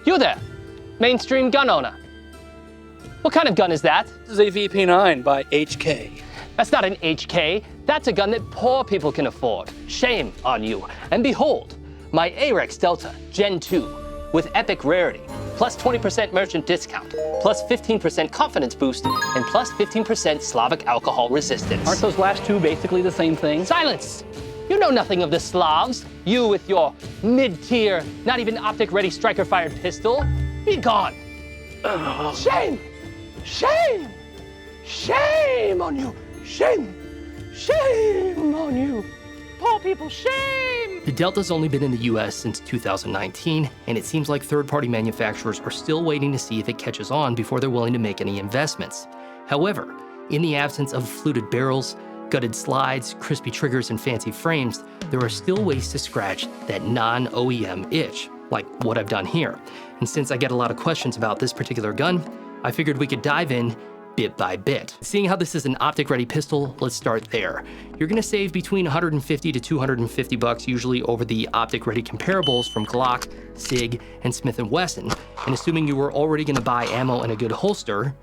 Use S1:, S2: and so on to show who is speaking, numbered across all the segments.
S1: You there, mainstream gun owner. What kind of gun is that?
S2: This is a VP9 by HK.
S1: That's not an HK. That's a gun that poor people can afford. Shame on you. And behold, my Arex Delta Gen 2 with epic rarity, plus 20% merchant discount, plus 15% confidence boost, and plus 15% Slavic alcohol resistance.
S2: Aren't those last two basically the same thing?
S1: Silence! You know nothing of the Slavs. You with your mid-tier, not even optic-ready striker-fired pistol. Be gone. Shame! Shame! Shame on you! Shame! Shame on you! Poor people, shame!
S3: The Delta's only been in the US since 2019, and it seems like third-party manufacturers are still waiting to see if it catches on before they're willing to make any investments. However, in the absence of fluted barrels, gutted slides, crispy triggers, and fancy frames, there are still ways to scratch that non-OEM itch, like what I've done here. And since I get a lot of questions about this particular gun, I figured we could dive in bit by bit. Seeing how this is an optic-ready pistol, let's start there. You're gonna save between 150 to 250 bucks usually over the optic-ready comparables from Glock, SIG, and Smith & Wesson, and assuming you were already gonna buy ammo and a good holster,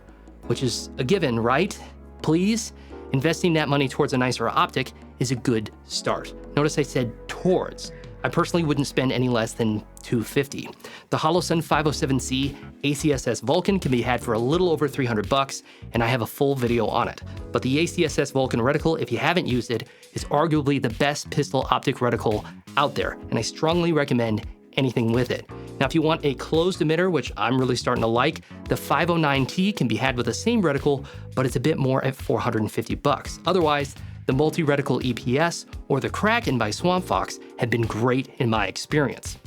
S3: which is a given, right? Please? Investing that money towards a nicer optic is a good start. Notice I said towards. I personally wouldn't spend any less than $250. The Holosun 507C ACSS Vulcan can be had for a little over 300 bucks, and I have a full video on it. But the ACSS Vulcan reticle, if you haven't used it, is arguably the best pistol optic reticle out there, and I strongly recommend anything with it. Now, if you want a closed emitter, which I'm really starting to like, the 509T can be had with the same reticle, but it's a bit more at 450 bucks. Otherwise, the multi-reticle EPS or the Kraken by Swamp Fox have been great in my experience.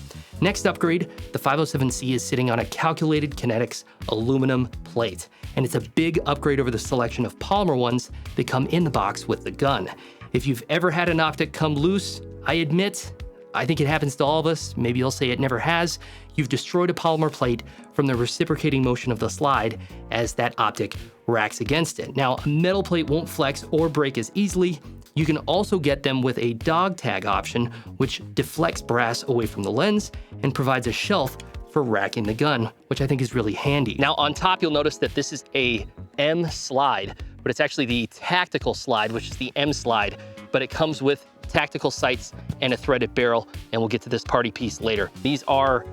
S3: Next upgrade, the 507C is sitting on a calculated kinetics aluminum plate, and it's a big upgrade over the selection of polymer ones that come in the box with the gun. If you've ever had an optic come loose, I admit, I think it happens to all of us, maybe you'll say it never has, you've destroyed a polymer plate from the reciprocating motion of the slide as that optic racks against it. Now, a metal plate won't flex or break as easily. You can also get them with a dog tag option, which deflects brass away from the lens and provides a shelf for racking the gun, which I think is really handy. Now, on top, you'll notice that this is a M slide, but it's actually the tactical slide, which is the M slide, but it comes with tactical sights and a threaded barrel, and we'll get to this party piece later. These are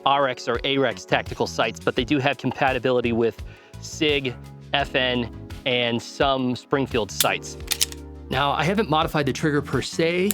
S3: Arex or Arex tactical sights, but they do have compatibility with SIG, FN, and some Springfield sights. Now, I haven't modified the trigger per se,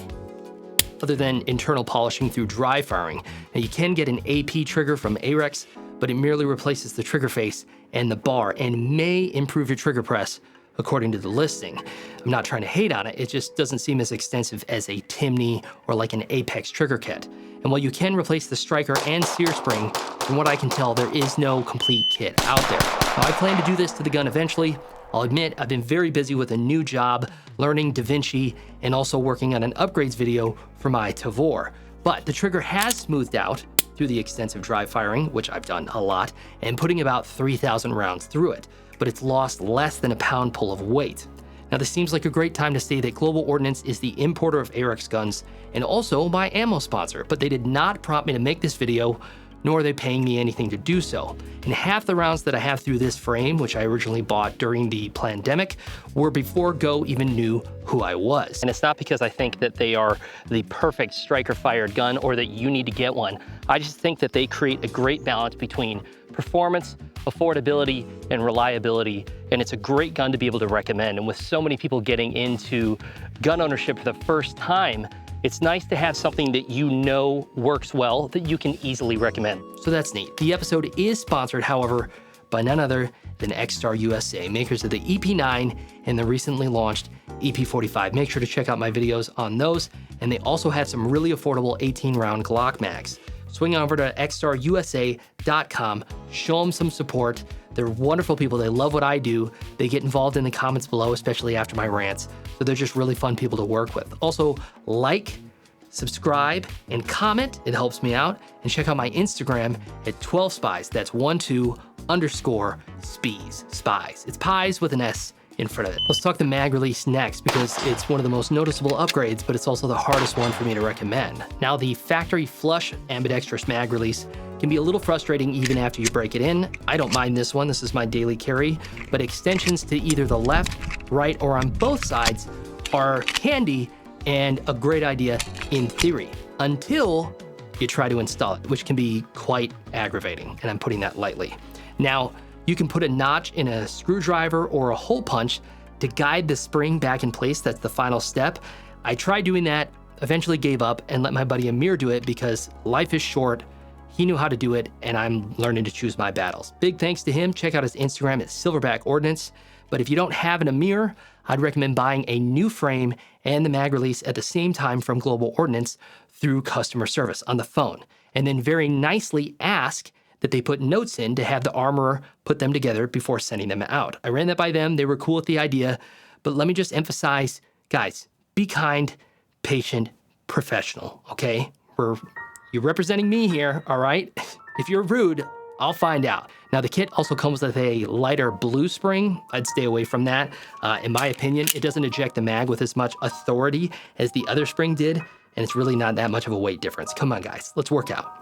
S3: other than internal polishing through dry firing. Now, you can get an AP trigger from Arex, but it merely replaces the trigger face and the bar and may improve your trigger press according to the listing. I'm not trying to hate on it, it just doesn't seem as extensive as a Timney or like an Apex trigger kit. And while you can replace the striker and sear spring, from what I can tell, there is no complete kit out there. Now, I plan to do this to the gun eventually. I'll admit, I've been very busy with a new job, learning DaVinci, and also working on an upgrades video for my Tavor. But the trigger has smoothed out through the extensive dry firing, which I've done a lot, and putting about 3,000 rounds through it, but it's lost less than a pound-pull of weight. Now, this seems like a great time to say that Global Ordnance is the importer of Arex guns and also my ammo sponsor, but they did not prompt me to make this video, nor are they paying me anything to do so. And half the rounds that I have through this frame, which I originally bought during the pandemic, were before Go even knew who I was. And it's not because I think that they are the perfect striker-fired gun or that you need to get one. I just think that they create a great balance between performance, affordability, and reliability, and it's a great gun to be able to recommend. And with so many people getting into gun ownership for the first time, it's nice to have something that you know works well that you can easily recommend. So that's neat. The episode is sponsored, however, by none other than X-Star USA, makers of the EP9 and the recently launched EP45. Make sure to check out my videos on those, and they also have some really affordable 18-round Glock mags. Swing over to xstarusa.com, show them some support. They're wonderful people, they love what I do. They get involved in the comments below, especially after my rants. So they're just really fun people to work with. Also, like, subscribe, and comment, it helps me out. And check out my Instagram at 12spies, that's 12_spies. It's pies with an S in front of it. Let's talk the mag release next because it's one of the most noticeable upgrades, but it's also the hardest one for me to recommend. Now, the factory flush ambidextrous mag release can be a little frustrating even after you break it in. I don't mind this one, this is my daily carry, but extensions to either the left, right, or on both sides are handy and a great idea in theory, until you try to install it, which can be quite aggravating, and I'm putting that lightly. Now, you can put a notch in a screwdriver or a hole punch to guide the spring back in place. That's the final step. I tried doing that, eventually gave up and let my buddy Amir do it because life is short. He knew how to do it, and I'm learning to choose my battles. Big thanks to him. Check out his Instagram at Silverback Ordnance. But if you don't have an Amir, I'd recommend buying a new frame and the mag release at the same time from Global Ordnance through customer service on the phone. And then very nicely ask that they put notes in to have the armorer put them together before sending them out. I ran that by them. They were cool with the idea. But let me just emphasize, guys, be kind, patient, professional, okay? You're representing me here, all right? If you're rude, I'll find out. Now, the kit also comes with a lighter blue spring. I'd stay away from that. In my opinion, it doesn't eject the mag with as much authority as the other spring did, and it's really not that much of a weight difference. Come on, guys, let's work out.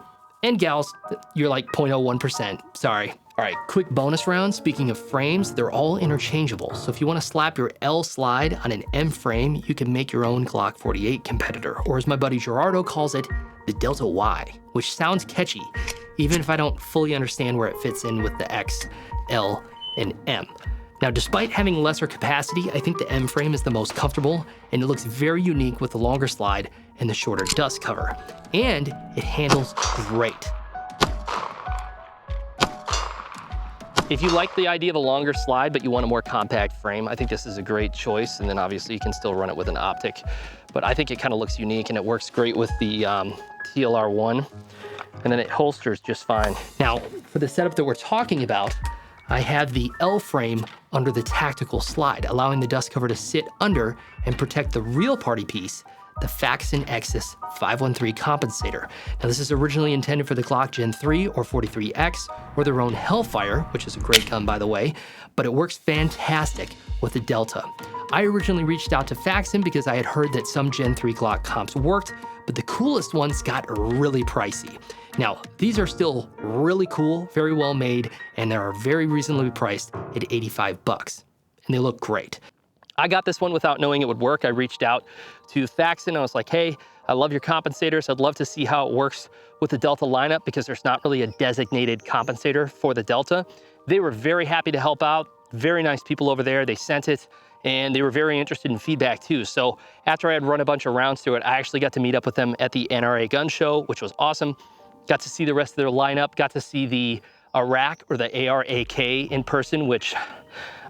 S3: And gals, you're like 0.01%, sorry. All right, quick bonus round. Speaking of frames, they're all interchangeable. So if you want to slap your L slide on an M frame, you can make your own Glock 48 competitor, or as my buddy Gerardo calls it, the Delta Y, which sounds catchy, even if I don't fully understand where it fits in with the X, L, and M. Now, despite having lesser capacity, I think the M frame is the most comfortable, and it looks very unique with the longer slide and the shorter dust cover. And it handles great. If you like the idea of a longer slide, but you want a more compact frame, I think this is a great choice. And then obviously you can still run it with an Optic, but I think it kind of looks unique and it works great with the TLR1, and then it holsters just fine. Now, for the setup that we're talking about, I have the L frame under the tactical slide, allowing the dust cover to sit under and protect the real party piece, the Faxon 513 Compensator. Now, this is originally intended for the Glock Gen 3 or 43X or their own Hellfire, which is a great gun, by the way, but it works fantastic with the Delta. I originally reached out to Faxon because I had heard that some Gen 3 Glock comps worked, but the coolest ones got really pricey. Now, these are still really cool, very well made, and they are very reasonably priced at $85, and they look great. I got this one without knowing it would work. I reached out to Faxon. I was like, hey, I love your compensators. I'd love to see how it works with the Delta lineup because there's not really a designated compensator for the Delta. They were very happy to help out. Very nice people over there. They sent it, and they were very interested in feedback too. So after I had run a bunch of rounds through it, I actually got to meet up with them at the NRA gun show, which was awesome. Got to see the rest of their lineup, got to see the Arex or the ARAK in person, which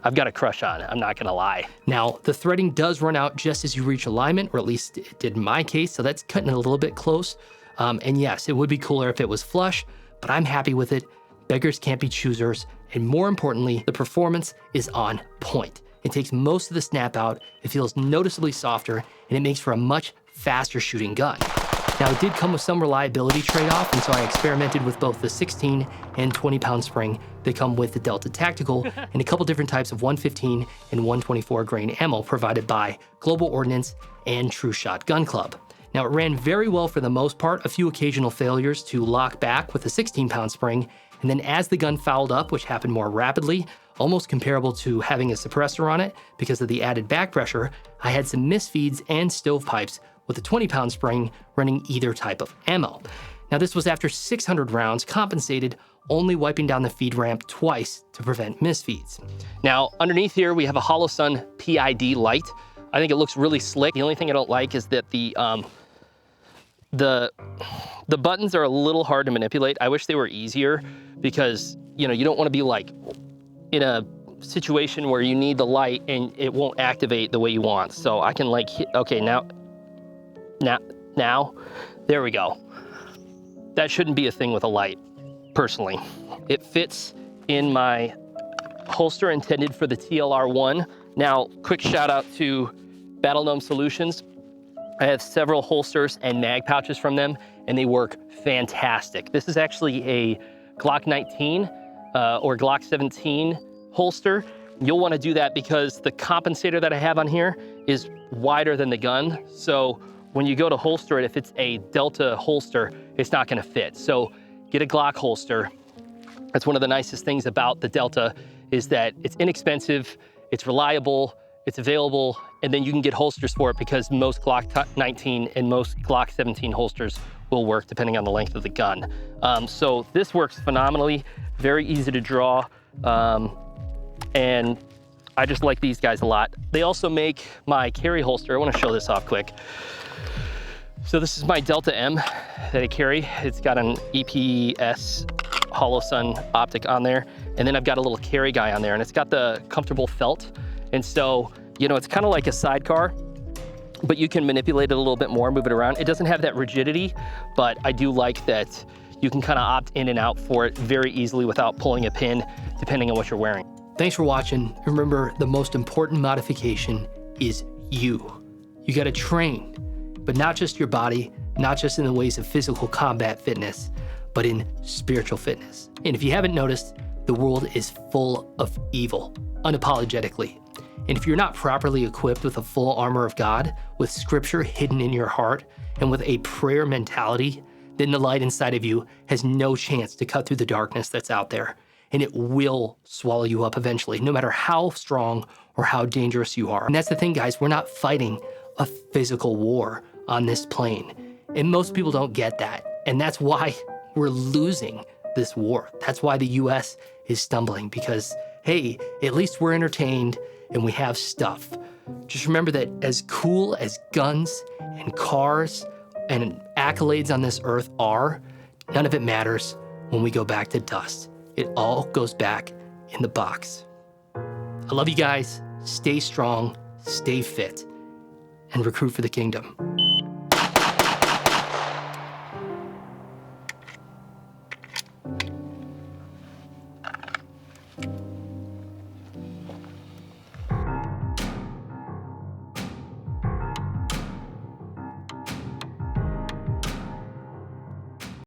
S3: I've got a crush on, I'm not gonna lie. Now, the threading does run out just as you reach alignment, or at least it did in my case, so that's cutting it a little bit close. And yes, it would be cooler if it was flush, but I'm happy with it. Beggars can't be choosers, and more importantly, the performance is on point. It takes most of the snap out, it feels noticeably softer, and it makes for a much faster shooting gun. Now, it did come with some reliability trade-off, and so I experimented with both the 16 and 20-pound spring that come with the Delta Tactical and a couple different types of 115 and 124 grain ammo provided by Global Ordnance and True Shot Gun Club. Now, it ran very well for the most part, a few occasional failures to lock back with the 16-pound spring, and then as the gun fouled up, which happened more rapidly, almost comparable to having a suppressor on it because of the added back pressure, I had some misfeeds and stovepipes with a 20-pound spring running either type of ammo. Now, this was after 600 rounds compensated, only wiping down the feed ramp twice to prevent misfeeds. Now, underneath here, we have a Holosun PID light. I think it looks really slick. The only thing I don't like is that the buttons are a little hard to manipulate. I wish they were easier because, you know, you don't want to be like in a situation where you need the light and it won't activate the way you want. So I can like hit, okay, now, there we go. That shouldn't be a thing with a light, personally. It fits in my holster intended for the TLR1. Now, quick shout out to Battle Gnome Solutions. I have several holsters and mag pouches from them, and they work fantastic. This is actually a Glock 19 or Glock 17 holster, You'll want to do that because the compensator that I have on here is wider than the gun. So when you go to holster it, if it's a Delta holster, it's not going to fit. So get a Glock holster. That's one of the nicest things about the Delta is that it's inexpensive, it's reliable, it's available, and then you can get holsters for it because most Glock 19 and most Glock 17 holsters will work depending on the length of the gun. So this works phenomenally, very easy to draw, and I just like these guys a lot. They also make my carry holster. I want to show this off quick. So this is my Delta M that I carry. It's got an EPS Holosun Optic on there, and then I've got a little carry guy on there, and it's got the comfortable felt. And so, you know, it's kind of like a sidecar, but you can manipulate it a little bit more, move it around. It doesn't have that rigidity, but I do like that you can kind of opt in and out for it very easily without pulling a pin, depending on what you're wearing. Thanks for watching. Remember, the most important modification is you. You gotta train, but not just your body, not just in the ways of physical combat fitness, but in spiritual fitness. And if you haven't noticed, the world is full of evil, unapologetically. And if you're not properly equipped with a full armor of God, with scripture hidden in your heart, and with a prayer mentality, then the light inside of you has no chance to cut through the darkness that's out there. And it will swallow you up eventually, no matter how strong or how dangerous you are. And that's the thing, guys, we're not fighting a physical war on this plane. And most people don't get that. And that's why we're losing this war. That's why the US is stumbling, because, hey, at least we're entertained and we have stuff. Just remember that as cool as guns and cars and accolades on this earth are, none of it matters when we go back to dust. It all goes back in the box. I love you guys. Stay strong, stay fit, and recruit for the kingdom.